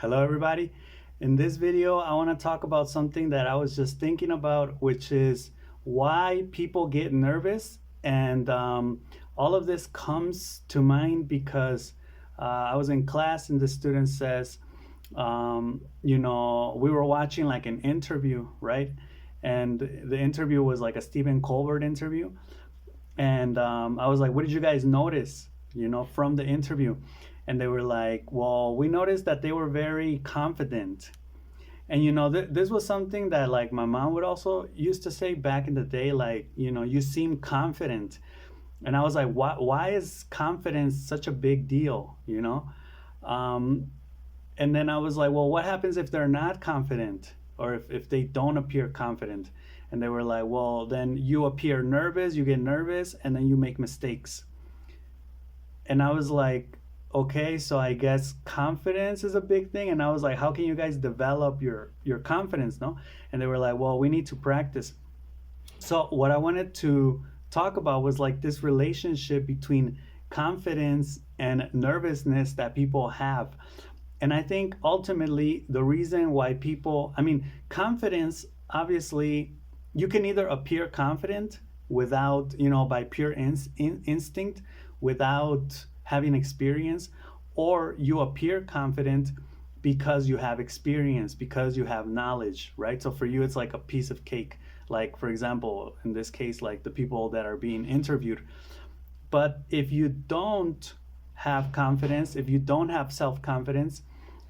Hello everybody. In this video, I want to talk about something that I was just thinking about, which is why people get nervous. And all of this comes to mind because I was in class and the student says, we were watching like an interview, right? And the interview was like a Stephen Colbert interview. And I was like, what did you guys notice, from the interview? And they were like, well, we noticed that they were very confident. And this was something that like my mom would also used to say back in the day, like, you seem confident. And I was like, why is confidence such a big deal, um, and then I was like, well, what happens if they're not confident, or if they don't appear confident? And they were like, well, then you appear nervous, you get nervous, and then you make mistakes. And I was like, okay, so I guess confidence is a big thing. And I was like, how can you guys develop your confidence, no? And they were like, well, we need to practice. So what I wanted to talk about was like this relationship between confidence and nervousness that people have. And I think ultimately the reason why people, I mean, confidence, obviously, you can either appear confident without, by pure instinct, without having experience, or you appear confident because you have experience, because you have knowledge, right? So for you, it's like a piece of cake. Like, for example, in this case, like the people that are being interviewed. But if you don't have confidence, if you don't have self confidence,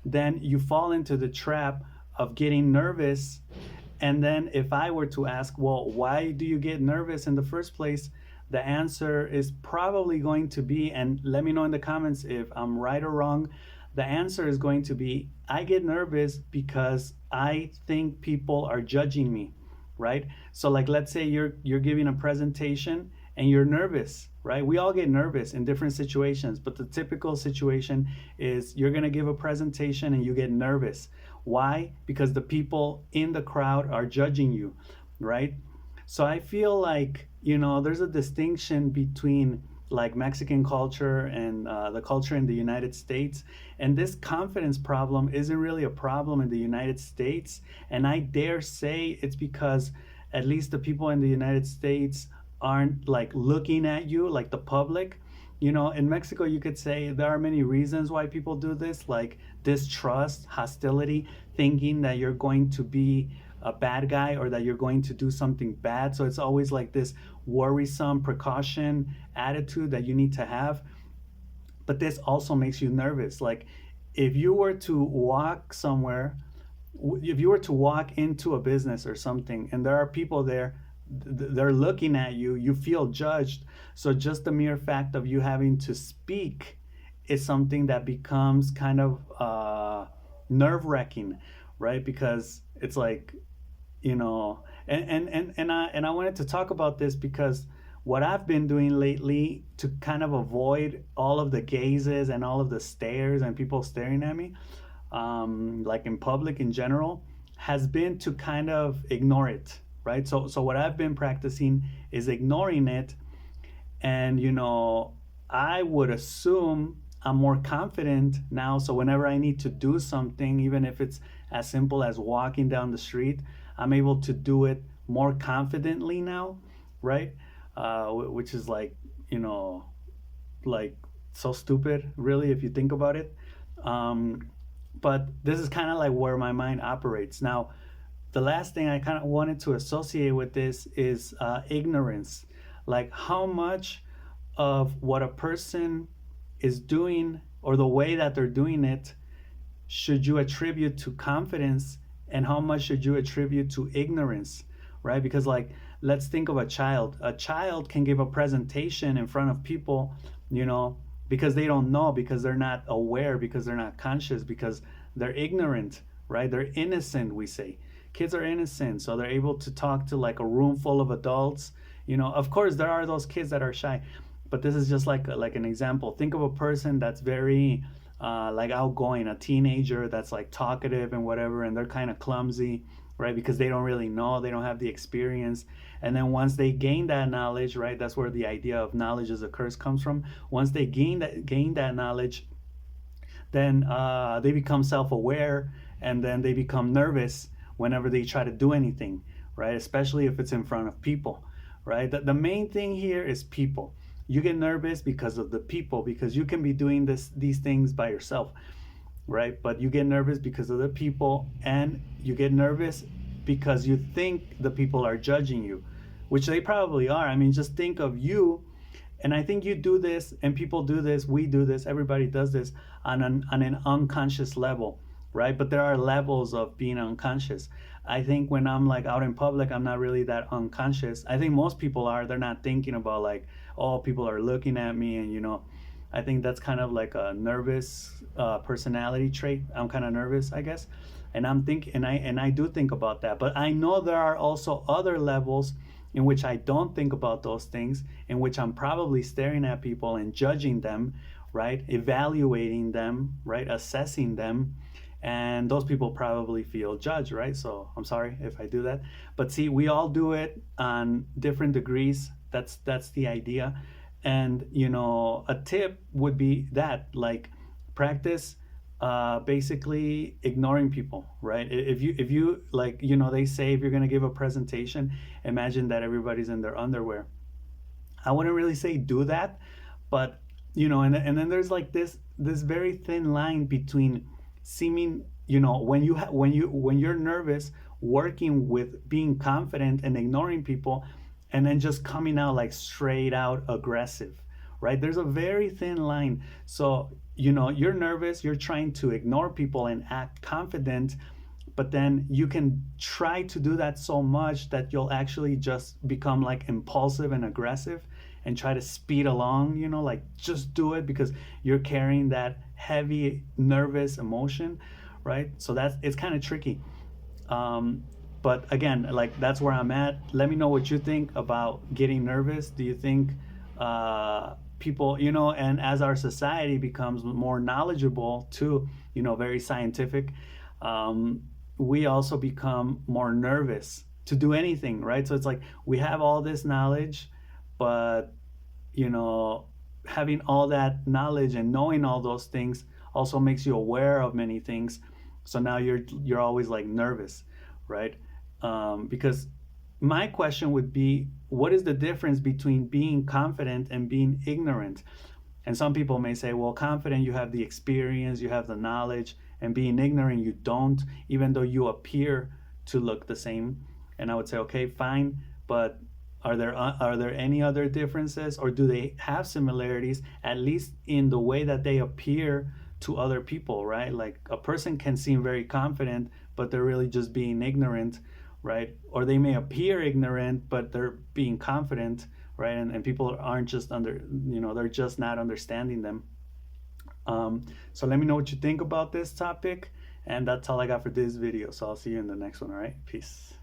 then you fall into the trap of getting nervous. And then if I were to ask, well, why do you get nervous in the first place? The answer is probably going to be, and let me know in the comments if I'm right or wrong. The answer is going to be, I get nervous because I think people are judging me, right? So like, let's say you're giving a presentation and you're nervous, right? We all get nervous in different situations, but the typical situation is you're going to give a presentation and you get nervous. Why? Because the people in the crowd are judging you, right? So I feel like, there's a distinction between like Mexican culture and the culture in the United States. And this confidence problem isn't really a problem in the United States. And I dare say it's because at least the people in the United States aren't like looking at you, like the public. In Mexico, you could say there are many reasons why people do this, like distrust, hostility, thinking that you're going to be a bad guy or that you're going to do something bad. So it's always like this worrisome precaution attitude that you need to have. But this also makes you nervous. Like if you were to walk somewhere, if you were to walk into a business or something and there are people there, they're looking at you, you feel judged. So just the mere fact of you having to speak is something that becomes kind of nerve wracking, right? Because it's like, and I wanted to talk about this because what I've been doing lately to kind of avoid all of the gazes and all of the stares and people staring at me, like in public in general, has been to kind of ignore it, right? So what I've been practicing is ignoring it, and I would assume I'm more confident now. So whenever I need to do something, even if it's as simple as walking down the street, I'm able to do it more confidently now, right? Which is like, like so stupid, really, if you think about it. Um, but this is kind of like where my mind operates. Now, the last thing I kind of wanted to associate with this is ignorance. Like how much of what a person is doing or the way that they're doing it should you attribute to confidence, and how much should you attribute to ignorance, right? Because like, let's think of a child. A child can give a presentation in front of people, because they don't know, because they're not aware, because they're not conscious, because they're ignorant, right? They're innocent, we say. Kids are innocent, so they're able to talk to like a room full of adults. Of course there are those kids that are shy, but this is just like an example. Think of a person that's very like outgoing, a teenager that's like talkative and whatever, and they're kind of clumsy, right? Because they don't really know, they don't have the experience. And then once they gain that knowledge, right, that's where the idea of knowledge is a curse comes from. Once they gain that knowledge, then they become self-aware, and then they become nervous whenever they try to do anything, right? Especially if it's in front of people, right? The main thing here is people. You get nervous because of the people, because you can be doing these things by yourself, right? But you get nervous because of the people, and you get nervous because you think the people are judging you, which they probably are. I mean, just think of you. And I think you do this, and people do this, we do this, everybody does this on an unconscious level, right? But there are levels of being unconscious. I think when I'm like out in public, I'm not really that unconscious. I think most people are. They're not thinking about like, oh, people are looking at me, and I think that's kind of like a nervous personality trait. I'm kind of nervous, I guess, and I do think about that. But I know there are also other levels in which I don't think about those things, in which I'm probably staring at people and judging them, right? Evaluating them, right? Assessing them. And those people probably feel judged, right? So I'm sorry if I do that. But see, we all do it on different degrees. That's the idea. And a tip would be that, like, practice basically ignoring people, right? If you like, they say if you're going to give a presentation, imagine that everybody's in their underwear. I wouldn't really say do that, but and then there's like this very thin line between seeming, when you're nervous, working with being confident and ignoring people, and then just coming out like straight out aggressive, right? There's a very thin line. So you're nervous, you're trying to ignore people and act confident, but then you can try to do that so much that you'll actually just become like impulsive and aggressive and try to speed along, like just do it because you're carrying that heavy nervous emotion, right? So it's kind of tricky. But again, like, that's where I'm at. Let me know what you think about getting nervous. Do you think people, and as our society becomes more knowledgeable too, very scientific, we also become more nervous to do anything, right? So it's like we have all this knowledge, but having all that knowledge and knowing all those things also makes you aware of many things. So now you're always like nervous, right? Because my question would be, what is the difference between being confident and being ignorant? And some people may say, well, confident, you have the experience, you have the knowledge, and being ignorant, you don't, even though you appear to look the same. And I would say, okay, fine, but are there any other differences, or do they have similarities, at least in the way that they appear to other people, right? Like, a person can seem very confident, but they're really just being ignorant, right? Or they may appear ignorant, but they're being confident, right? And people aren't just they're just not understanding them. So let me know what you think about this topic, and that's all I got for this video. So I'll see you in the next one. All right, peace.